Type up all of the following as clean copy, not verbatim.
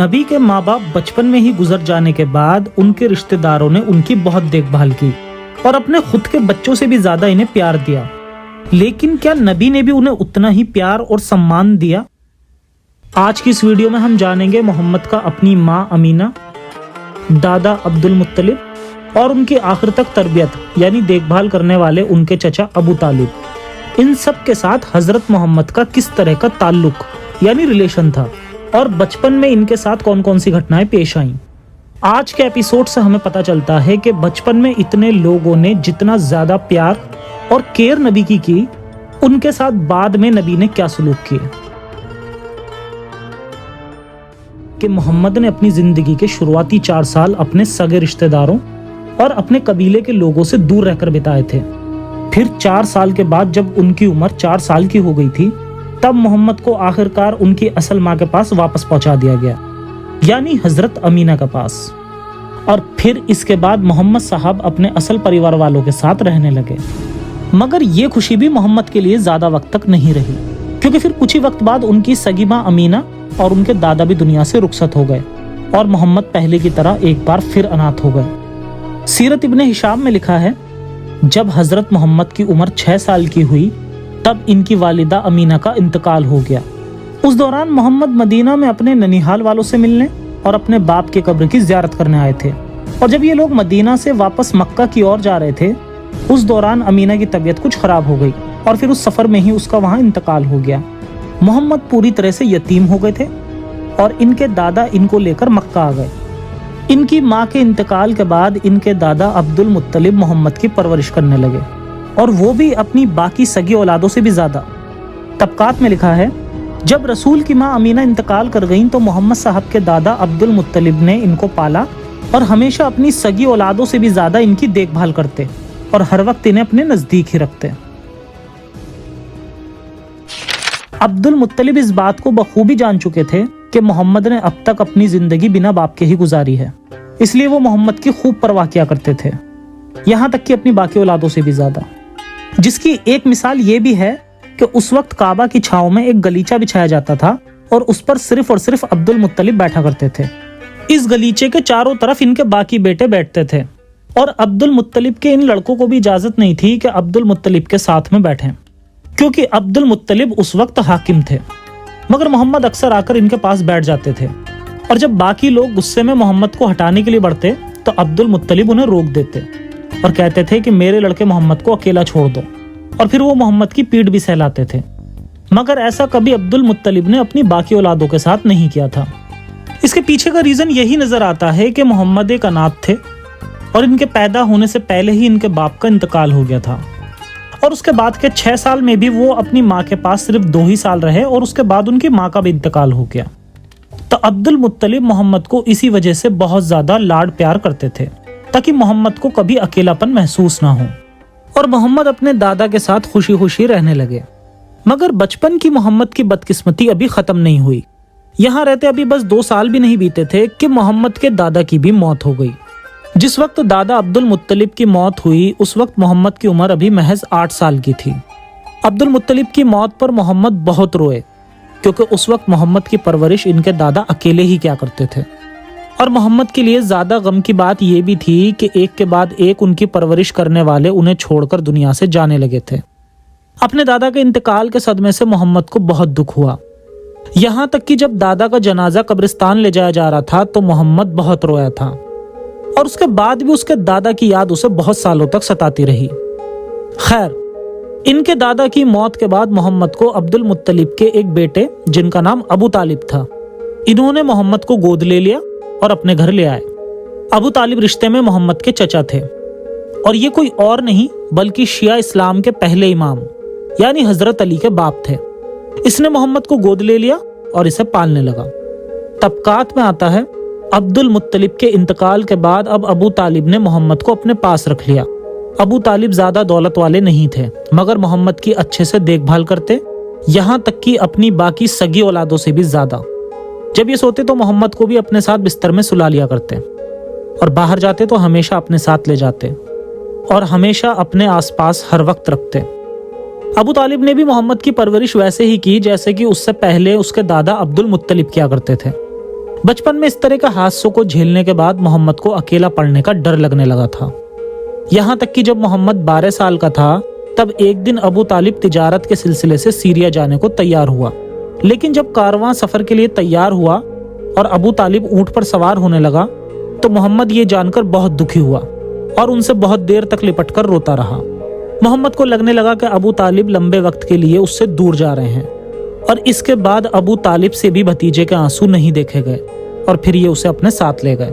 नबी के माँ बाप बचपन में ही गुजर जाने के बाद उनके रिश्तेदारों ने उनकी बहुत देखभाल की और अपने खुद के बच्चों से भी ज्यादा इन्हें प्यार दिया। लेकिन क्या नबी ने भी उन्हें उतना ही प्यार और सम्मान दिया? आज की इस वीडियो में हम जानेंगे मोहम्मद का अपनी माँ अमीना, दादा अब्दुल मुत्तलिब और उनकी आखिर तक तरबियत यानी देखभाल करने वाले उनके चचा अबू तालिब, इन सब के साथ हजरत मोहम्मद का किस तरह का ताल्लुक यानी रिलेशन था और बचपन में इनके साथ कौन कौन सी घटनाएं पेश आईं। आज के एपिसोड से हमें पता चलता है कि बचपन में इतने लोगों ने जितना ज्यादा प्यार और केयर नबी की उनके साथ बाद में नबी ने क्या सलूक किए। कि मोहम्मद ने अपनी जिंदगी के शुरुआती 4 साल अपने सगे रिश्तेदारों और अपने कबीले के लोगों से दूर रहकर बिताए थे। फिर 4 साल के बाद जब उनकी उम्र 4 साल की हो गई थी, तब मोहम्मद को आखिरकार उनकी असल माँ के पास वापस पहुंचा दिया गया, यानी हजरत अमीना के पास। और फिर इसके बाद मोहम्मद साहब अपने असल परिवार वालों के साथ रहने लगे। मगर ये खुशी भी मोहम्मद के लिए ज्यादा वक्त तक नहीं रही, क्योंकि फिर कुछ ही वक्त बाद उनकी सगी माँ अमीना और उनके दादा भी दुनिया से रुखसत हो गए और मोहम्मद पहले की तरह एक बार फिर अनाथ हो गए। सीरत इब्ने हिशाम में लिखा है, जब हजरत मोहम्मद की उम्र 6 साल की हुई तब इनकी वालिदा अमीना का इंतकाल हो गया। उस दौरान मोहम्मद मदीना में अपने ननिहाल वालों से मिलने और अपने बाप की कब्र की ज़ियारत करने आए थे। और जब ये लोग मदीना से वापस मक्का की ओर जा रहे थे, उस दौरान अमीना की तबीयत कुछ खराब हो गई और फिर उस सफर में ही उसका वहां इंतकाल हो गया। मोहम्मद पूरी तरह से यतीम हो गए थे और इनके दादा इनको लेकर मक्का आ गए। इनकी माँ के इंतकाल के बाद इनके दादा अब्दुल मुत्तलिब मोहम्मद की परवरिश करने लगे, और वो भी अपनी बाकी सगी औलादों से भी ज्यादा। तबकात में लिखा है, जब रसूल की माँ अमीना इंतकाल कर गईं तो मोहम्मद साहब के दादा अब्दुल मुत्तलिब ने इनको पाला और हमेशा अपनी सगी औलादों से भी ज्यादा इनकी देखभाल करते और हर वक्त इन्हें अपने नजदीक ही रखते। अब्दुल मुत्तलिब इस बात को बखूबी जान चुके थे कि मोहम्मद ने अब तक अपनी जिंदगी बिना बाप के ही गुजारी है, इसलिए वो मोहम्मद की खूब परवाह किया करते थे, यहाँ तक कि अपनी बाकी औलादों से भी ज्यादा। जिसकी एक मिसाल ये भी है कि उस वक्त काबा की छांव में एक गलीचा बिछाया जाता था और उस पर सिर्फ और सिर्फ अब्दुल मुत्तलिब बैठा करते थे। इस गलीचे के चारों तरफ इनके बाकी बेटे बैठते थे और अब्दुल मुत्तलिब के इन लड़कों को भी इजाजत नहीं थी कि अब्दुल मुत्तलिब के साथ में बैठें, क्योंकि अब्दुल मुत्तलिब उस वक्त हाकिम थे। मगर मोहम्मद अक्सर आकर इनके पास बैठ जाते थे और जब बाकी लोग गुस्से में मोहम्मद को हटाने के लिए बढ़ते तो अब्दुल मुत्तलिब उन्हें रोक देते और कहते थे कि मेरे लड़के मोहम्मद को अकेला छोड़ दो, और फिर वो मोहम्मद की पीठ भी सहलाते थे। मगर ऐसा कभी अब्दुल मुत्तलिब ने अपनी बाकी औलादों के साथ नहीं किया था। इसके पीछे का रीजन यही नजर आता है कि मोहम्मद एक अनाथ थे और इनके पैदा होने से पहले ही इनके बाप का इंतकाल हो गया था, और उसके बाद के 6 साल में भी वो अपनी माँ के पास सिर्फ 2 ही साल रहे और उसके बाद उनकी माँ का भी इंतकाल हो गया। तो अब्दुल मुत्तलिब मोहम्मद को इसी वजह से बहुत ज्यादा लाड प्यार करते थे ताकि मोहम्मद को कभी अकेलापन महसूस ना हो, और मोहम्मद अपने दादा के साथ खुशी खुशी रहने लगे। मगर बचपन की मोहम्मद की बदकिस्मती अभी खत्म नहीं हुई। यहाँ रहते अभी बस 2 साल भी नहीं बीते थे कि मोहम्मद के दादा की भी मौत हो गई। जिस वक्त दादा अब्दुल मुत्तलिब की मौत हुई उस वक्त मोहम्मद की उम्र अभी महज 8 साल की थी। अब्दुल मुत्तलिब की मौत पर मोहम्मद बहुत रोए, क्योंकि उस वक्त मोहम्मद की परवरिश इनके दादा अकेले ही क्या करते थे। और मोहम्मद के लिए ज्यादा गम की बात यह भी थी कि एक के बाद एक उनकी परवरिश करने वाले उन्हें छोड़कर दुनिया से जाने लगे थे। अपने दादा के इंतकाल के सदमे से मोहम्मद को बहुत दुख हुआ, यहाँ तक कि जब दादा का जनाजा कब्रिस्तान ले जाया जा रहा था तो मोहम्मद बहुत रोया था, और उसके बाद भी उसके दादा की याद उसे बहुत सालों तक सताती रही। खैर, इनके दादा की मौत के बाद मोहम्मद को अब्दुल मुत्तलिब के एक बेटे जिनका नाम अबू तालिब था, इन्होंने मोहम्मद को गोद ले लिया और अपने घर ले आए। अबू तालिब रिश्ते में मोहम्मद के चचा थे और ये कोई और नहीं बल्कि शिया इस्लाम के पहले इमाम यानी हजरत अली के बाप थे। इसने मोहम्मद को गोद ले लिया और इसे पालने लगा। तबकात में आता है, अब्दुल मुत्तलिब के इंतकाल के बाद अब अबू तालिब ने मोहम्मद को अपने पास रख लिया। अबू तालिब ज्यादा दौलत वाले नहीं थे, मगर मोहम्मद की अच्छे से देखभाल करते, यहाँ तक कि अपनी बाकी सगी औलादों से भी ज्यादा। जब ये सोते तो मोहम्मद को भी अपने साथ बिस्तर में सुला लिया करते और बाहर जाते तो हमेशा अपने साथ ले जाते और हमेशा अपने आसपास हर वक्त रखते। अबू तालिब ने भी मोहम्मद की परवरिश वैसे ही की जैसे कि उससे पहले उसके दादा अब्दुल मुत्तलिब किया करते थे। बचपन में इस तरह के हादसों को झेलने के बाद मोहम्मद को अकेला पड़ने का डर लगने लगा था। यहाँ तक कि जब मोहम्मद 12 साल का था तब एक दिन अबू तालिब तिजारत के सिलसिले से सीरिया जाने को तैयार हुआ। लेकिन जब कारवां सफर के लिए तैयार हुआ और अबू तालिब ऊंट पर सवार होने लगा तो मोहम्मद ये जानकर बहुत दुखी हुआ और उनसे बहुत देर तक लिपट कर रोता रहा। मोहम्मद को लगने लगा कि अबू तालिब लंबे वक्त के लिए उससे दूर जा रहे हैं और इसके बाद अबू तालिब से भी भतीजे के आंसू नहीं देखे गए और फिर ये उसे अपने साथ ले गए।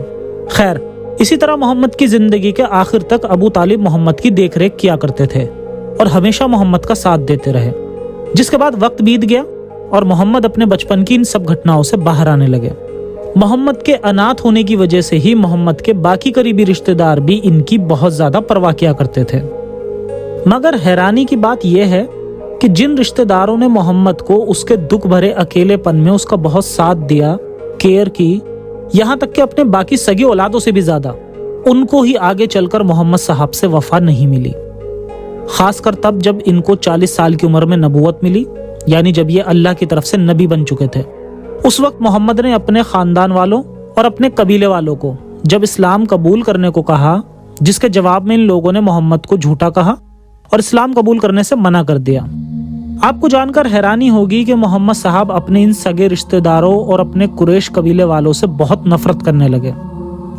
खैर, इसी तरह मोहम्मद की जिंदगी के आखिर तक अबू तालिब मोहम्मद की देखरेख किया करते थे और हमेशा मोहम्मद का साथ देते रहे। जिसके बाद वक्त बीत गया और मोहम्मद अपने बचपन की इन सब घटनाओं से बाहर आने लगे। मोहम्मद के अनाथ होने की वजह से ही मोहम्मद के बाकी करीबी रिश्तेदार भी इनकी बहुत ज्यादा परवाह किया करते थे। मगर हैरानी की बात यह है कि जिन रिश्तेदारों ने मोहम्मद को उसके दुख भरे अकेलेपन में उसका बहुत साथ दिया, केयर की, यहाँ तक कि अपने बाकी सगी औलादों से भी ज्यादा, उनको ही आगे चलकर मोहम्मद साहब से वफा नहीं मिली। खासकर तब जब इनको 40 साल की उम्र में नबूवत मिली, यानी जब ये अल्लाह की तरफ से नबी बन चुके थे। उस वक्त मोहम्मद ने अपने खानदान वालों और अपने कबीले वालों को जब इस्लाम कबूल करने को कहा, जिसके जवाब में इन लोगों ने मोहम्मद को झूठा कहा और इस्लाम कबूल करने से मना कर दिया। आपको जानकर हैरानी होगी कि मोहम्मद साहब अपने इन सगे रिश्तेदारों और अपने कुरैश कबीले वालों से बहुत नफरत करने लगे,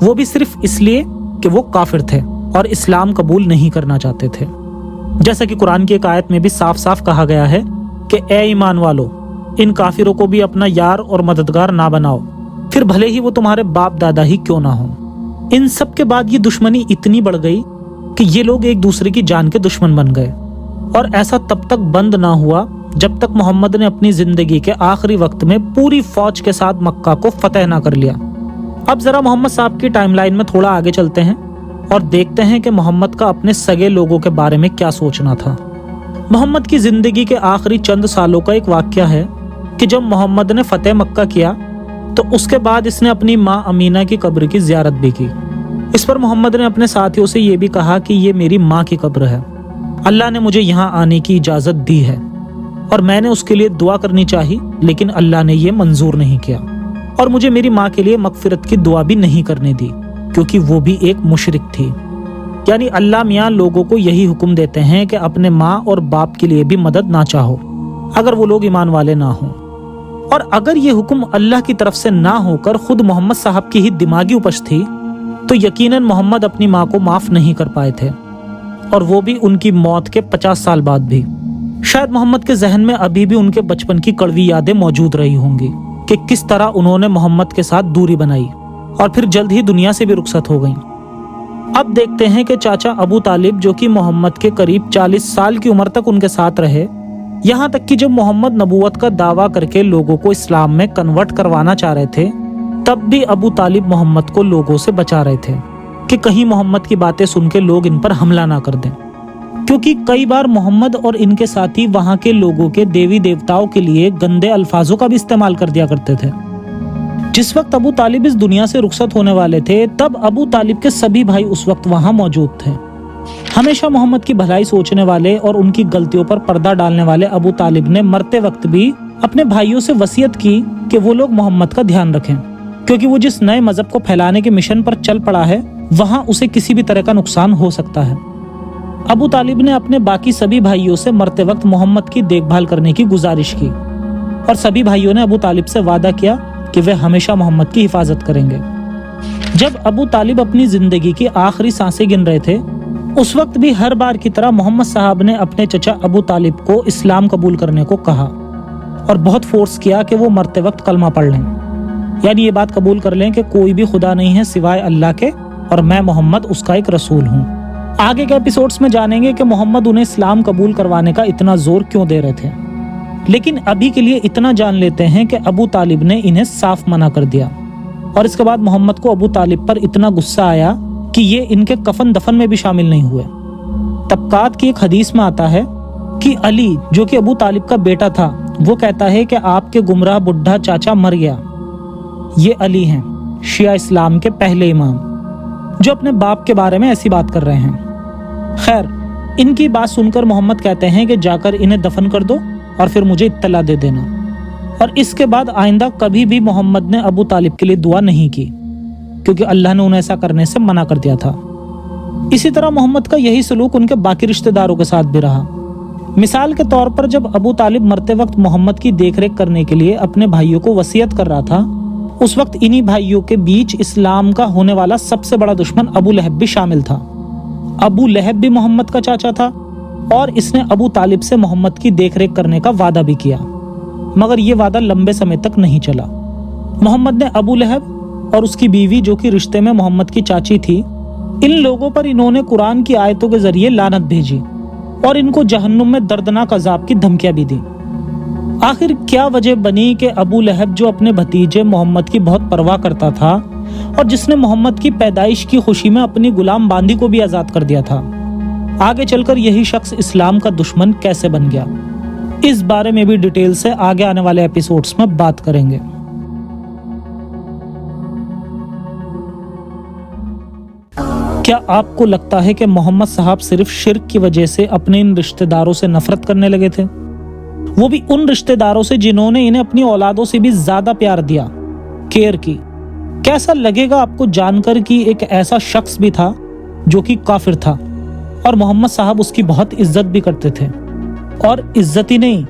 वो भी सिर्फ इसलिए कि वो काफिर थे और इस्लाम कबूल नहीं करना चाहते थे। जैसा कि कुरान की एक आयत में भी साफ साफ कहा गया है कि ए ईमान वालों, इन काफिरों को भी अपना यार और मददगार ना बनाओ, फिर भले ही वो तुम्हारे बाप दादा ही क्यों ना हो। इन सब के बाद ये दुश्मनी इतनी बढ़ गई कि ये लोग एक दूसरे की जान के दुश्मन बन गए और ऐसा तब तक बंद ना हुआ जब तक मोहम्मद ने अपनी जिंदगी के आखिरी वक्त में पूरी फौज के साथ मक्का को फतेह ना कर लिया। अब जरा मोहम्मद साहब की टाइमलाइन में थोड़ा आगे चलते हैं और देखते हैं कि मोहम्मद का अपने सगे लोगों के बारे में क्या सोचना था। मोहम्मद की जिंदगी के आखिरी चंद सालों का एक वाकया है कि जब मोहम्मद ने फतेह मक्का किया तो उसके बाद इसने अपनी माँ अमीना की कब्र की जियारत भी की। इस पर मोहम्मद ने अपने साथियों से ये भी कहा कि ये मेरी माँ की कब्र है, अल्लाह ने मुझे यहाँ आने की इजाजत दी है और मैंने उसके लिए दुआ करनी चाहिए, लेकिन अल्लाह ने ये मंजूर नहीं किया और मुझे मेरी माँ के लिए मगफिरत की दुआ भी नहीं करने दी क्योंकि वो भी एक मुशरिक थी। यानी अल्लाह मियाँ लोगों को यही हुक्म देते हैं कि अपने माँ और बाप के लिए भी मदद ना चाहो अगर वो लोग ईमान वाले ना हों। और अगर ये हुक्म अल्लाह की तरफ से ना होकर खुद मोहम्मद साहब की ही दिमागी उपज थी तो यकीनन मोहम्मद अपनी माँ को माफ नहीं कर पाए थे, और वो भी उनकी मौत के 50 साल बाद भी। शायद मोहम्मद के जहन में अभी भी उनके बचपन की कड़वी यादें मौजूद रही होंगी कि किस तरह उन्होंने मोहम्मद के साथ दूरी बनाई और फिर जल्द ही दुनिया से भी रुखसत हो गईं। अब देखते हैं कि चाचा अबू तालिब, जो कि मोहम्मद के करीब 40 साल की उम्र तक उनके साथ रहे, यहाँ तक कि जब मोहम्मद नबूवत का दावा करके लोगों को इस्लाम में कन्वर्ट करवाना चाह रहे थे, तब भी अबू तालिब मोहम्मद को लोगों से बचा रहे थे कि कहीं मोहम्मद की बातें सुन के लोग इन पर हमला ना कर दें, क्योंकि कई बार मोहम्मद और इनके साथी वहां के लोगों के देवी देवताओं के लिए गंदे अल्फाजों का भी इस्तेमाल कर दिया करते थे। जिस वक्त अबू तालिब इस दुनिया से रुखसत होने वाले थे तब अबू तालिब के सभी भाई उस वक्त वहां मौजूद थे। हमेशा मोहम्मद की भलाई सोचने वाले और उनकी गलतियों पर पर्दा डालने वाले अबू तालिब ने मरते वक्त भी अपने भाइयों से वसीयत की कि वो लोग मोहम्मद का ध्यान रखें, क्योंकि वो जिस नए मजहब को फैलाने के मिशन पर चल पड़ा है वहां उसे किसी भी तरह का नुकसान हो सकता है। अबू तालिब ने अपने बाकी सभी भाइयों से मरते वक्त मोहम्मद की देखभाल करने की गुजारिश की और सभी भाइयों ने अबू तालिब से वादा किया कि वे हमेशा मोहम्मद की हिफाजत करेंगे। जब अबू तालिब अपनी जिंदगी की आखिरी सांसें गिन रहे थे, उस वक्त भी हर बार की तरह मोहम्मद साहब ने अपने चचा अबू तालिब को इस्लाम कबूल करने को कहा और बहुत फोर्स किया कि वो मरते वक्त कलमा पढ़ लें, यानी ये बात कबूल कर लें कि कोई भी खुदा नहीं है सिवाय अल्लाह के और मैं मोहम्मद उसका एक रसूल हूँ। आगे के एपिसोड्स में जानेंगे कि मोहम्मद उन्हें इस्लाम कबूल करवाने का इतना जोर क्यों दे रहे थे, लेकिन अभी के लिए इतना जान लेते हैं कि अबू तालिब ने इन्हें साफ मना कर दिया और इसके बाद मोहम्मद को अबू तालिब पर इतना गुस्सा आया कि ये इनके कफन दफन में भी शामिल नहीं हुए। तबकात की एक हदीस में आता है कि अली, जो कि अबू तालिब का बेटा था, वो कहता है कि आपके गुमराह बुढ़ा चाचा मर गया। ये अली हैं, शिया इस्लाम के पहले इमाम, जो अपने बाप के बारे में ऐसी बात कर रहे हैं। खैर, इनकी बात सुनकर मोहम्मद कहते हैं कि जाकर इन्हें दफन कर दो और फिर मुझे इत्तला दे देना। اور اس کے بعد آئندہ کبھی بھی محمد نے ابو طالب کے لیے دعا نہیں کی، کیونکہ اللہ نے انہیں ایسا کرنے سے منع کر دیا تھا۔ اسی طرح محمد کا یہی سلوک ان کے باقی رشتہ داروں کے ساتھ بھی رہا۔ مثال کے طور پر جب ابو طالب مرتے وقت محمد کی دیکھ ریکھ کرنے کے لیے اپنے بھائیوں کو وصیت کر رہا تھا، اس وقت انہی بھائیوں کے بیچ اسلام کا ہونے والا سب سے بڑا دشمن ابو لہب بھی شامل تھا۔ ابو لہب بھی محمد کا چاچا تھا اور اس نے ابو طالب سے محمد کی دیکھ ریکھ کرنے کا وعدہ بھی کیا، مگر یہ وعدہ لمبے سمے تک نہیں چلا۔ محمد نے ابو لہب اور اس کی بیوی جو کہ رشتے میں محمد کی چاچی تھی، ان لوگوں پر انہوں نے قرآن کی آیتوں کے ذریعے لعنت بھیجی اور ان کو جہنم میں دردناک عذاب کی دھمکیاں بھی دیں۔ آخر کیا وجہ بنی کہ ابو لہب جو اپنے بھتیجے محمد کی بہت پرواہ کرتا تھا اور جس نے محمد کی پیدائش کی خوشی میں اپنی غلام باندی کو بھی آزاد کر دیا تھا، آگے چل کر یہی شخص اسلام کا دشمن کیسے بن گیا؟ اس بارے میں بھی ڈیٹیل سے آگے آنے والے ایپیسوڈز میں بات کریں گے۔ کیا آپ کو لگتا ہے کہ محمد صاحب صرف شرک کی وجہ سے اپنے ان رشتہ داروں سے نفرت کرنے لگے تھے؟ وہ بھی ان رشتہ داروں سے جنہوں نے انہیں اپنی اولادوں سے بھی زیادہ پیار دیا، کیئر کی۔ کیسا لگے گا آپ کو جان کر کہ ایک ایسا شخص بھی تھا جو کہ کافر تھا اور محمد صاحب اس کی بہت عزت بھی کرتے تھے، اور عزت ہی نہیں،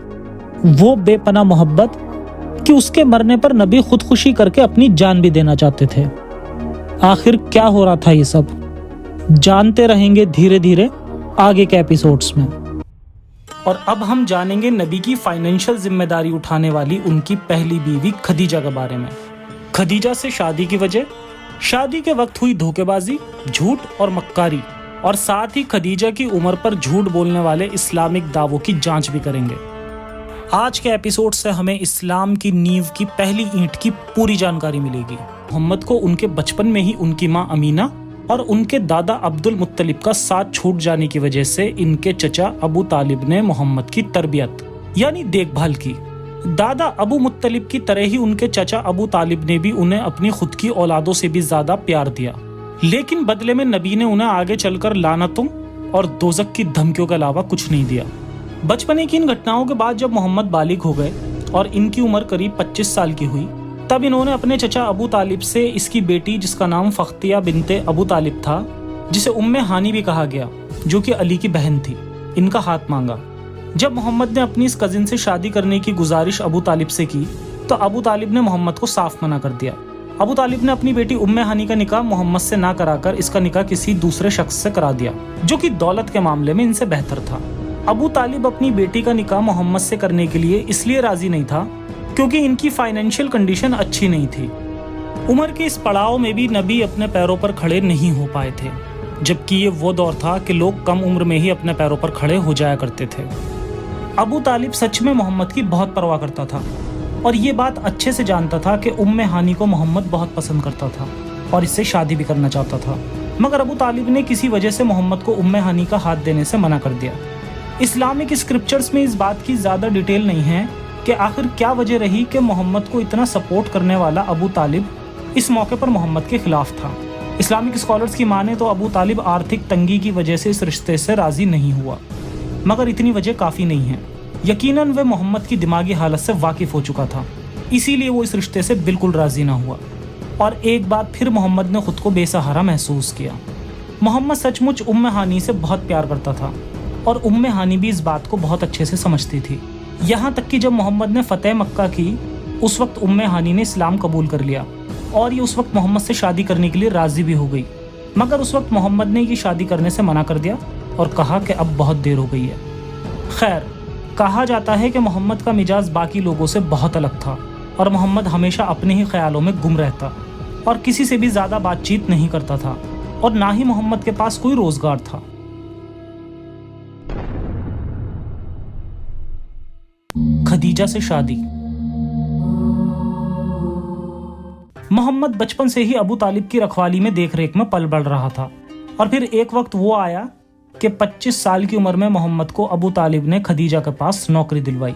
وہ بے پناہ محبت کہ اس کے مرنے پر نبی خودکشی کر کے اپنی جان بھی دینا چاہتے تھے۔ آخر کیا ہو رہا تھا یہ سب؟ جانتے رہیں گے دھیرے دھیرے آگے کے ایپیسوڈز میں۔ اور اب ہم جانیں گے نبی کی فائنینشل ذمہ داری اٹھانے والی ان کی پہلی بیوی خدیجہ کے بارے میں۔ خدیجہ سے شادی کی وجہ، شادی کے وقت ہوئی دھوکے بازی، جھوٹ اور مکاری، اور ساتھ ہی خدیجہ کی عمر پر جھوٹ بولنے والے اسلامک دعووں کی جانچ بھی کریں گے۔ آج کے ایپیسوڈ سے ہمیں اسلام کی نیو کی پہلی اینٹ کی پوری جانکاری ملے گی۔ محمد کو ان کے بچپن میں ہی ان کی ماں امینہ اور ان کے دادا عبد المطلب کا ساتھ چھوٹ جانے کی وجہ سے ان کے چچا ابو طالب نے محمد کی تربیت یعنی دیکھ بھال کی۔ دادا ابو مطلب کی طرح ہی ان کے چچا ابو طالب نے بھی انہیں اپنی خود کی اولادوں سے بھی زیادہ پیار دیا، لیکن بدلے میں نبی نے انہیں آگے چل کر لعنتوں اور دوزخ کی دھمکیوں کے علاوہ کچھ نہیں دیا۔ بچپنے کی ان گھٹناؤں کے بعد جب محمد بالغ ہو گئے اور ان کی عمر قریب 25 سال کی ہوئی، تب انہوں نے اپنے چچا ابو طالب سے اس کی بیٹی جس کا نام فختیہ بنت ابو طالب تھا، جسے ام ہانی بھی کہا گیا، جو کہ علی کی بہن تھی، ان کا ہاتھ مانگا۔ جب محمد نے اپنی اس کزن سے شادی کرنے کی گزارش ابو طالب سے کی تو ابو طالب نے محمد کو صاف منع کر دیا۔ ابو طالب نے اپنی بیٹی ام ہانی کا نکاح محمد سے نہ کرا کر اس کا نکاح کسی دوسرے شخص سے کرا دیا، جو کہ دولت کے معاملے میں ان سے بہتر تھا۔ ابو طالب اپنی بیٹی کا نکاح محمد سے کرنے کے لیے اس لیے راضی نہیں تھا کیونکہ ان کی فائنینشیل کنڈیشن اچھی نہیں تھی۔ عمر کے اس پڑاؤ میں بھی نبی اپنے پیروں پر کھڑے نہیں ہو پائے تھے، جبکہ یہ وہ دور تھا کہ لوگ کم عمر میں ہی اپنے پیروں پر کھڑے ہو جایا کرتے تھے۔ ابو طالب سچ میں محمد کی بہت پرواہ کرتا تھا اور یہ بات اچھے سے جانتا تھا کہ ام ہانی کو محمد بہت پسند کرتا تھا اور اس سے شادی بھی کرنا چاہتا تھا، مگر ابو طالب نے کسی وجہ سے محمد کو ام ہانی کا ہاتھ دینے سے منع کر دیا۔ اسلامک اسکرپچرز میں اس بات کی زیادہ ڈیٹیل نہیں ہے کہ آخر کیا وجہ رہی کہ محمد کو اتنا سپورٹ کرنے والا ابو طالب اس موقع پر محمد کے خلاف تھا۔ اسلامک اسکالرز کی مانے تو ابو طالب آرتھک تنگی کی وجہ سے اس رشتے سے راضی نہیں ہوا، مگر اتنی وجہ کافی نہیں ہے۔ یقیناً وہ محمد کی دماغی حالت سے واقف ہو چکا تھا، اسی لیے وہ اس رشتے سے بالکل راضی نہ ہوا، اور ایک بار پھر محمد نے خود کو بے سہارا محسوس کیا۔ محمد سچ مچ ام ہانی سے بہت پیار کرتا تھا اور ام ہانی بھی اس بات کو بہت اچھے سے سمجھتی تھی، یہاں تک کہ جب محمد نے فتح مکہ کی اس وقت ام ہانی نے اسلام قبول کر لیا اور یہ اس وقت محمد سے شادی کرنے کے لیے راضی بھی ہو گئی، مگر اس وقت محمد نے یہ شادی کرنے سے منع کر دیا اور کہا کہ اب بہت دیر ہو گئی ہے۔ خیر، کہا جاتا ہے کہ محمد کا مزاج باقی لوگوں سے بہت الگ تھا اور محمد ہمیشہ اپنے ہی خیالوں میں گم رہتا اور کسی سے بھی زیادہ بات چیت نہیں کرتا تھا، اور نہ ہی محمد کے پاس کوئی روزگار تھا۔ خدیجہ سے شادی۔ محمد بچپن سے ہی ابو طالب کی رکھوالی میں دیکھ ریکھ میں پل بڑھ رہا تھا، اور پھر ایک وقت وہ آیا کہ 25 سال کی عمر میں محمد کو ابو طالب نے خدیجہ کے پاس نوکری دلوائی۔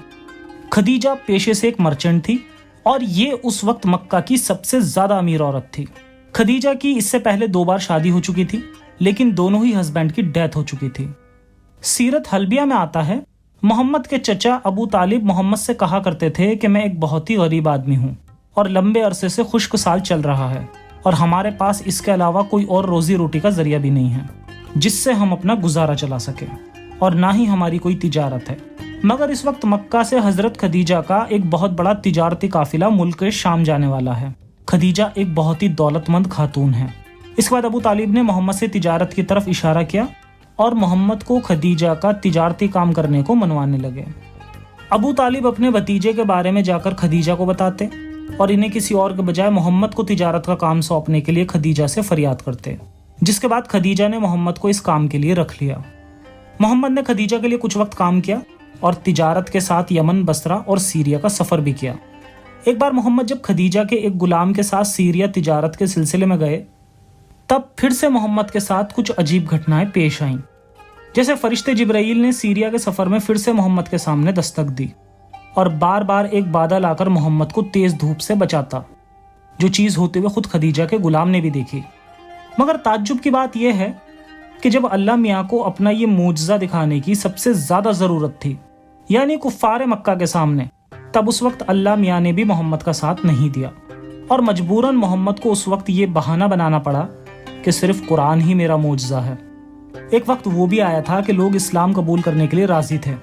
خدیجہ پیشے سے ایک مرچنٹ تھی اور یہ اس وقت مکہ کی سب سے زیادہ امیر عورت تھی۔ خدیجہ کی اس سے پہلے 2 بار شادی ہو چکی تھی، لیکن دونوں ہی ہسبینڈ کی ڈیتھ ہو چکی تھی۔ سیرت حلبیہ میں آتا ہے मोहम्मद के चचा अबू तालिब मोहम्मद से कहा करते थे कि मैं एक बहुत ही गरीब आदमी हूँ और लंबे अरसे से खुश्क साल चल रहा है और हमारे पास इसके अलावा कोई और रोजी रोटी का जरिया भी नहीं है जिससे हम अपना गुजारा चला सके, और ना ही हमारी कोई तिजारत है। मगर इस वक्त मक्का से हजरत खदीजा का एक बहुत बड़ा तिजारती काफिला मुल्क शाम जाने वाला है। खदीजा एक बहुत ही दौलतमंद खातून है। इसके बाद अबू तालिब ने मोहम्मद से तिजारत की तरफ इशारा किया और मोहम्मद को खदीजा का तिजारती काम करने को मनवाने लगे। अबू तालिब अपने भतीजे के बारे में जाकर खदीजा को बताते और इन्हें किसी और के बजाय मोहम्मद को तिजारत का काम सौंपने के लिए खदीजा से फरियाद करते, जिसके बाद खदीजा ने मोहम्मद को इस काम के लिए रख लिया। मोहम्मद ने खदीजा के लिए कुछ वक्त काम किया और तिजारत के साथ यमन, बसरा और सीरिया का सफर भी किया। एक बार मोहम्मद जब खदीजा के एक गुलाम के साथ सीरिया तिजारत के सिलसिले में गए, तब फिर से मोहम्मद के साथ कुछ अजीब घटनाएं पेश आईं। जैसे फरिश्ते जिब्राइल ने सीरिया के सफर में फिर से मोहम्मद के सामने दस्तक दी और बार बार एक बादल आकर मोहम्मद को तेज धूप से बचाता, जो चीज होते हुए खुद खदीजा के गुलाम ने भी देखी। मगर ताज्जुब की बात यह है कि जब अल्लाह मियाँ को अपना ये मूजज़ा दिखाने की सबसे ज्यादा जरूरत थी, यानी कुफ्फार मक्का के सामने, तब उस वक्त अल्लाह मियाँ ने भी मोहम्मद का साथ नहीं दिया और मजबूरन मोहम्मद को उस वक्त ये बहाना बनाना पड़ा कि सिर्फ कुरान ही मेरा मूजज़ा है। एक वक्त वो भी आया था कि लोग इस्लाम कबूल करने के लिए राजी थे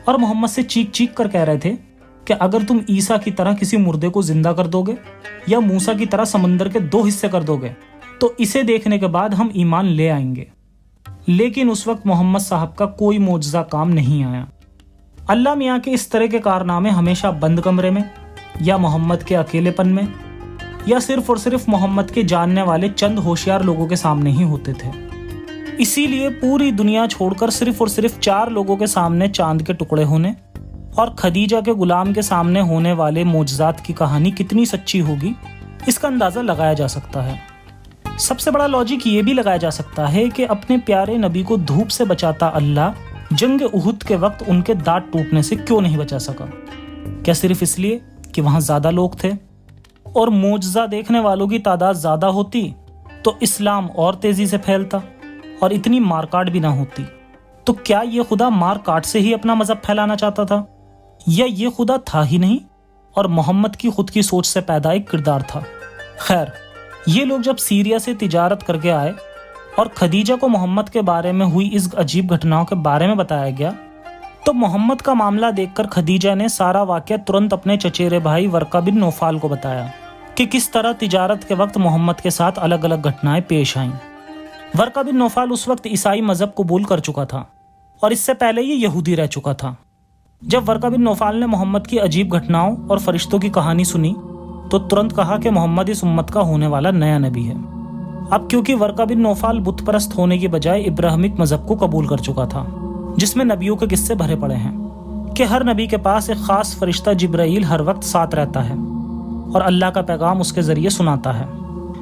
और मोहम्मद से चीख चीख कर कह रहे थे कि अगर तुम ईसा की तरह किसी मुर्दे को जिंदा कर दोगे या मूसा की तरह समंदर के 2 हिस्से कर दोगे तो इसे देखने के बाद हम ईमान ले आएंगे। लेकिन उस वक्त मोहम्मद साहब का कोई मौजज़ा काम नहीं आया। अल्लाह मियाँ के इस तरह के कारनामे हमेशा बंद कमरे में या मोहम्मद के अकेलेपन में या सिर्फ और सिर्फ मोहम्मद के जानने वाले चंद होशियार लोगों के सामने ही होते थे। इसीलिए पूरी दुनिया छोड़कर सिर्फ और सिर्फ 4 लोगों के सामने चांद के टुकड़े होने और खदीजा के गुलाम के सामने होने वाले मौजज़ात की कहानी कितनी सच्ची होगी, इसका अंदाज़ा लगाया जा सकता है। सबसे बड़ा लॉजिक ये भी लगाया जा सकता है कि अपने प्यारे नबी को धूप से बचाता अल्लाह जंग उहुद के वक्त उनके दांत टूटने से क्यों नहीं बचा सका? क्या सिर्फ इसलिए कि वहां ज्यादा लोग थे और मौजज़ा देखने वालों की तादाद ज्यादा होती तो इस्लाम और तेजी से फैलता और इतनी मारकाट भी ना होती? तो क्या ये खुदा मारकाट से ही अपना मजहब फैलाना चाहता था, या ये खुदा था ही नहीं और मोहम्मद की खुद की सोच से पैदा एक किरदार था? खैर, ये लोग जब सीरिया से तिजारत करके आए और खदीजा को मोहम्मद के बारे में हुई इस अजीब घटनाओं के बारे में बताया गया, तो मोहम्मद का मामला देखकर खदीजा ने सारा वाकया तुरंत अपने चचेरे भाई वर्का बिन नौफाल को बताया कि किस तरह तिजारत के वक्त मोहम्मद के साथ अलग अलग घटनाएं पेश आईं। वर्का बिन नौफाल उस वक्त ईसाई मजहब कबूल कर चुका था और इससे पहले ये यहूदी रह चुका था। जब वर्का बिन नौफाल ने मोहम्मद की अजीब घटनाओं और फरिश्तों की कहानी सुनी तो तुरंत कहा कि मोहम्मद इस उम्मत का होने वाला नया नबी है। अब क्योंकि वर्का बिन नौफाल बुत परस्त होने की बजाय इब्राहिमिक मजहब को कबूल कर चुका था, जिसमें नबियों के किस्से भरे पड़े हैं कि हर नबी के पास एक खास फरिश्ता जिब्राइल हर वक्त साथ रहता है और अल्लाह का पैगाम उसके जरिए सुनाता है।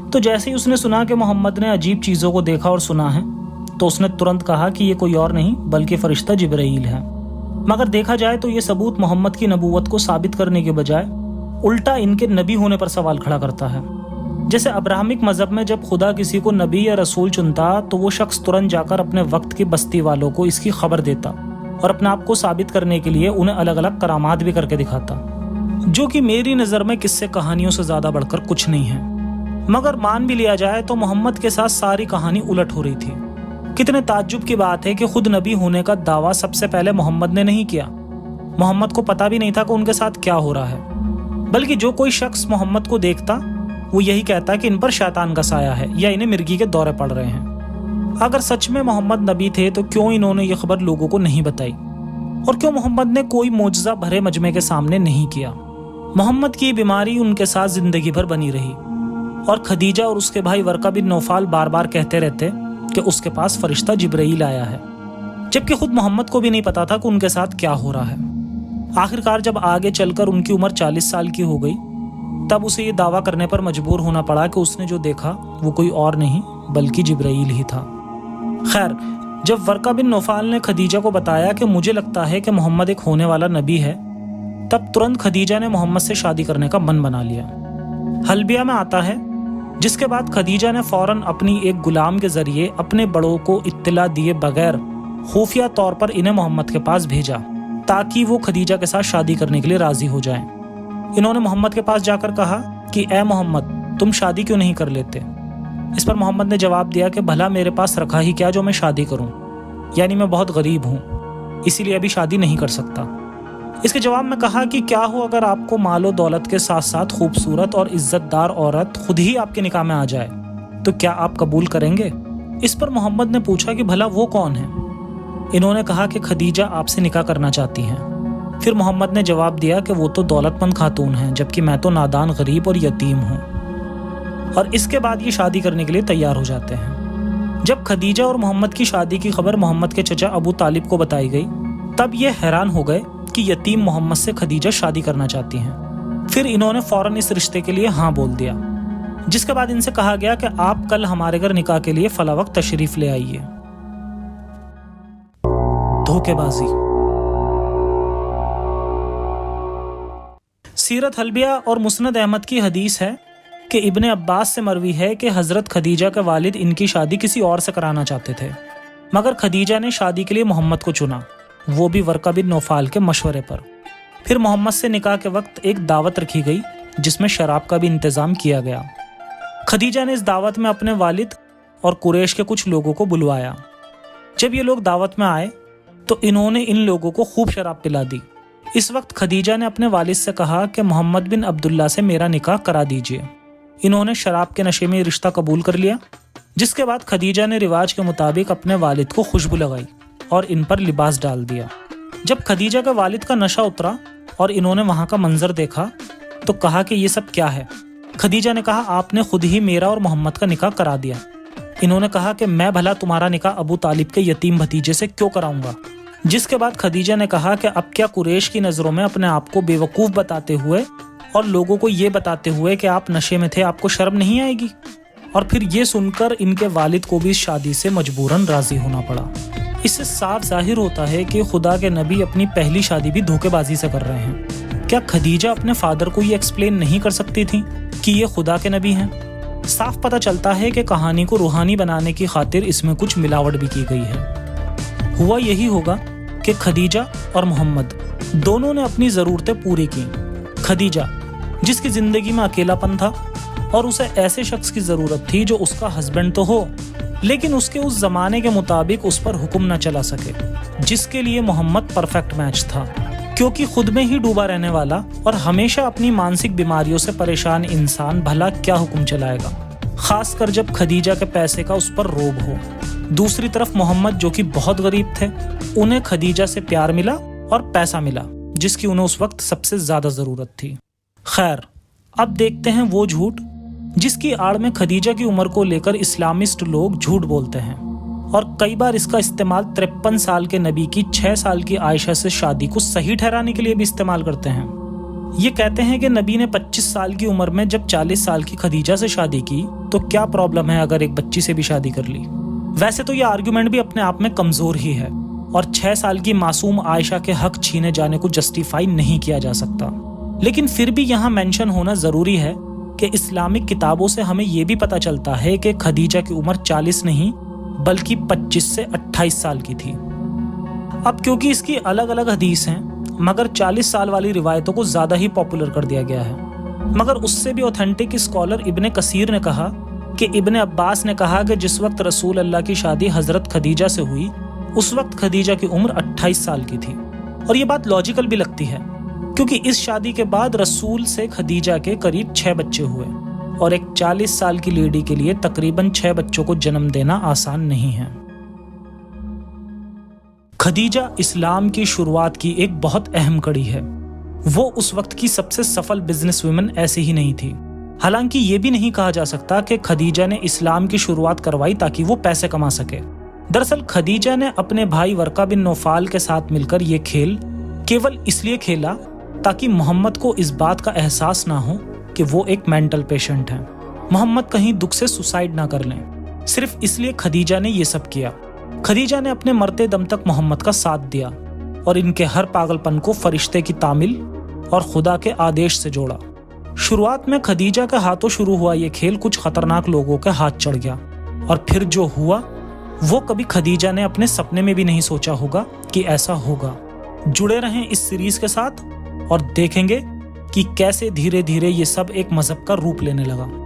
तो जैसे ही उसने सुना कि मोहम्मद ने अजीब चीज़ों को देखा और सुना है, तो उसने तुरंत कहा कि ये कोई और नहीं बल्कि फरिश्ता जिब्राइल है। मगर देखा जाए तो ये सबूत मोहम्मद की नबूवत को साबित करने के बजाय उल्टा इनके नबी होने पर सवाल खड़ा करता है। जैसे अब्राहमिक मजहब में जब खुदा किसी को नबी या रसूल चुनता तो वो शख्स तुरंत जाकर अपने वक्त की बस्ती वालों को इसकी खबर देता और अपने आप को साबित करने के लिए उन्हें अलग अलग करामात भी करके दिखाता, जो कि मेरी नज़र में किस्से कहानियों से ज़्यादा बढ़कर कुछ नहीं है। मगर मान भी लिया जाए तो मोहम्मद के साथ सारी कहानी उलट हो रही थी। कितने ताज्जुब की बात है कि खुद नबी होने का दावा सबसे पहले मोहम्मद ने नहीं किया। मोहम्मद को पता भी नहीं था कि उनके साथ क्या हो रहा है, बल्कि जो कोई शख्स मोहम्मद को देखता वो यही कहता कि इन पर शैतान का साया है या इन्हें मिर्गी के दौरे पड़ रहे हैं। अगर सच में मोहम्मद नबी थे तो क्यों इन्होंने ये खबर लोगों को नहीं बताई और क्यों मोहम्मद ने कोई मौजज़ा भरे मजमे के सामने नहीं किया? मोहम्मद की बीमारी उनके साथ जिंदगी भर बनी रही और खदीजा और उसके भाई वर्का बिन नौफाल बार बार कहते रहते कि उसके पास फरिश्ता जिब्राइल आया है, जबकि खुद मोहम्मद को भी नहीं पता था कि उनके साथ क्या हो रहा है। आखिरकार जब आगे चलकर उनकी उम्र 40 साल की हो गई, तब उसे ये दावा करने पर मजबूर होना पड़ा कि उसने जो देखा वो कोई और नहीं बल्कि जिब्राइल ही था। खैर, जब वर्का बिन नौफाल ने खदीजा को बताया कि मुझे लगता है कि मोहम्मद एक होने वाला नबी है, तब तुरंत खदीजा ने मोहम्मद से शादी करने का मन बना लिया। हल्बिया में आता है, जिसके बाद खदीजा ने फौरन अपनी एक गुलाम के जरिए अपने बड़ों को इत्तला दिए बगैर खुफिया तौर पर इन्हें मोहम्मद के पास भेजा ताकि वो खदीजा के साथ शादी करने के लिए राजी हो जाएं। इन्होंने मोहम्मद के पास जाकर कहा कि ए मोहम्मद, तुम शादी क्यों नहीं कर लेते? इस पर मोहम्मद ने जवाब दिया कि भला मेरे पास रखा ही क्या जो मैं शादी करूं, यानी मैं बहुत गरीब हूं, इसीलिए अभी शादी नहीं कर सकता। इसके जवाब में कहा कि क्या हो अगर आपको मालो दौलत के साथ साथ खूबसूरत और इज्जतदार औरत खुद ही आपके निकाह में आ जाए, तो क्या आप कबूल करेंगे? इस पर मोहम्मद ने पूछा कि भला वो कौन है? इन्होंने कहा कि खदीजा आपसे निकाह करना चाहती हैं। फिर मोहम्मद ने जवाब दिया कि वो तो दौलतमंद खातून हैं, जबकि मैं तो नादान, गरीब और यतीम हूँ। और इसके बाद ये शादी करने के लिए तैयार हो जाते हैं। जब खदीजा और मोहम्मद की शादी की खबर मोहम्मद के चचा अबू तालिब को बताई गई, तब ये हैरान हो गए कि यतीम मोहम्मद से खदीजा शादी करना चाहती हैं। फिर इन्होंने फौरन इस रिश्ते के लिए हाँ बोल दिया, जिसके बाद इनसे कहा गया कि आप कल हमारे घर निकाह के लिए फला वक्त तशरीफ ले आइए। धोखेबाजी। सीरत हल्बिया और मुस्नद अहमद की हदीस है कि इब्ने अब्बास से मरवी है कि हजरत खदीजा के वालिद इनकी शादी किसी और से कराना चाहते थे, मगर खदीजा ने शादी के लिए मोहम्मद को चुना, वो भी वर्का बिन नौफाल के मशवरे पर। फिर मोहम्मद से निकाह के वक्त एक दावत रखी गई जिसमें शराब का भी इंतजाम किया गया। खदीजा ने इस दावत में अपने वालिद और कुरैश के कुछ लोगों को बुलवाया। जब ये लोग दावत में आए तो इन्होंने इन लोगों को खूब शराब पिला दी। इस वक्त खदीजा ने अपने वालिद से कहा कि मोहम्मद बिन अब्दुल्ला से मेरा निकाह करा दीजिए। इन्होंने शराब के नशे में रिश्ता कबूल कर लिया, जिसके बाद खदीजा ने रिवाज के मुताबिक अपने वालिद को खुशबू लगाई और इन पर लिबास डाल दिया। जब खदीजा के वालिद का नशा उतरा और इन्होंने वहां का मंजर देखा तो कहा कि ये सब क्या है? खदीजा ने कहा, आपने खुद ही मेरा और मोहम्मद का निकाह करा दिया। इन्होंने कहा कि मैं भला तुम्हारा निकाह अबू तालिब के यतीम भतीजे से क्यों कराऊंगा? जिसके बाद खदीजा ने कहा कि अब क्या कुरैश की नजरों में अपने आप को बेवकूफ बताते हुए और लोगों को ये बताते हुए कि आप नशे में थे, आपको शर्म नहीं आएगी? और फिर ये सुनकर इनके वालिद को भी इस शादी से मजबूरन राजी होना पड़ा। इससे साफ जाहिर होता है कि खुदा के नबी अपनी पहली शादी भी धोखेबाजी से कर रहे हैं। क्या खदीजा अपने फादर को ये एक्सप्लेन नहीं कर सकती थी कि ये खुदा के नबी हैं? साफ पता चलता है कि कहानी को रूहानी बनाने की खातिर इसमें कुछ मिलावट भी की गई है। हुआ यही होगा कि खदीजा और मोहम्मद दोनों ने अपनी ज़रूरतें पूरी की। खदीजा, जिसकी ज़िंदगी में अकेलापन था और उसे ऐसे शख्स की ज़रूरत थी जो उसका हस्बैंड तो हो, लेकिन उसके उस ज़माने के मुताबिक उस पर हुक्म न चला सके, जिसके लिए मोहम्मद परफेक्ट मैच था, क्योंकि खुद में ही डूबा रहने वाला और हमेशा अपनी मानसिक बीमारियों से परेशान इंसान भला क्या हुक्म चलाएगा, खासकर जब खदीजा के पैसे का उस पर रोब हो। दूसरी तरफ मोहम्मद, जो कि बहुत गरीब थे, उन्हें खदीजा से प्यार मिला और पैसा मिला, जिसकी उन्हें उस वक्त सबसे ज्यादा जरूरत थी। खैर, अब देखते हैं वो झूठ जिसकी आड़ में खदीजा की उम्र को लेकर इस्लामिस्ट लोग झूठ बोलते हैं और कई बार इसका इस्तेमाल 53 साल के नबी की 6 साल की आयशा से शादी को सही ठहराने के लिए भी इस्तेमाल करते हैं। ये कहते हैं कि नबी ने 25 साल की उम्र में जब 40 साल की खदीजा से शादी की तो क्या प्रॉब्लम है अगर एक बच्ची से भी शादी कर ली। वैसे तो ये आर्गुमेंट भी अपने आप में कमजोर ही है और 6 साल की मासूम आयशा के हक छीने जाने को जस्टिफाई नहीं किया जा सकता, लेकिन फिर भी यहाँ मेंशन होना जरूरी है कि इस्लामिक किताबों से हमें ये भी पता चलता है कि खदीजा की उम्र 40 नहीं बल्कि 25 से 28 साल की थी। अब क्योंकि इसकी अलग अलग हदीस हैं, मगर 40 साल वाली रिवायतों को ज्यादा ही पॉपुलर कर दिया गया है। मगर उससे भी ऑथेंटिक स्कॉलर इब्ने कसीर ने कहा कि इब्ने अब्बास ने कहा कि जिस वक्त रसूल अल्लाह की शादी हजरत खदीजा से हुई उस वक्त खदीजा की उम्र 28 साल की थी। और ये बात लॉजिकल भी लगती है क्योंकि इस शादी के बाद रसूल से खदीजा के करीब 6 बच्चे हुए और एक 40 साल की लेडी के लिए तकरीबन 6 बच्चों को जन्म देना आसान नहीं है। खदीजा इस्लाम की शुरुआत की एक बहुत अहम कड़ी है। वो उस वक्त की सबसे सफल बिजनेस वुमेन ऐसी ही नहीं थी। हालांकि ये भी नहीं कहा जा सकता कि खदीजा ने इस्लाम की शुरुआत करवाई ताकि वो पैसे कमा सके। दरअसल खदीजा ने अपने भाई वर्का बिन नौफाल के साथ मिलकर ये खेल केवल इसलिए खेला ताकि मोहम्मद को इस बात का एहसास ना हो कि वो एक मेंटल पेशेंट है, मोहम्मद कहीं दुख से सुसाइड ना कर लें। सिर्फ इसलिए खदीजा ने ये सब किया। खदीजा ने अपने मरते दम तक मोहम्मद का साथ दिया और इनके हर पागलपन को फरिश्ते की तामिल और खुदा के आदेश से जोड़ा। शुरुआत में खदीजा के हाथों शुरू हुआ ये खेल कुछ खतरनाक लोगों के हाथ चढ़ गया और फिर जो हुआ वो कभी खदीजा ने अपने सपने में भी नहीं सोचा होगा कि ऐसा होगा। जुड़े रहें इस सीरीज के साथ और देखेंगे कि कैसे धीरे धीरे ये सब एक मजहब का रूप लेने लगा।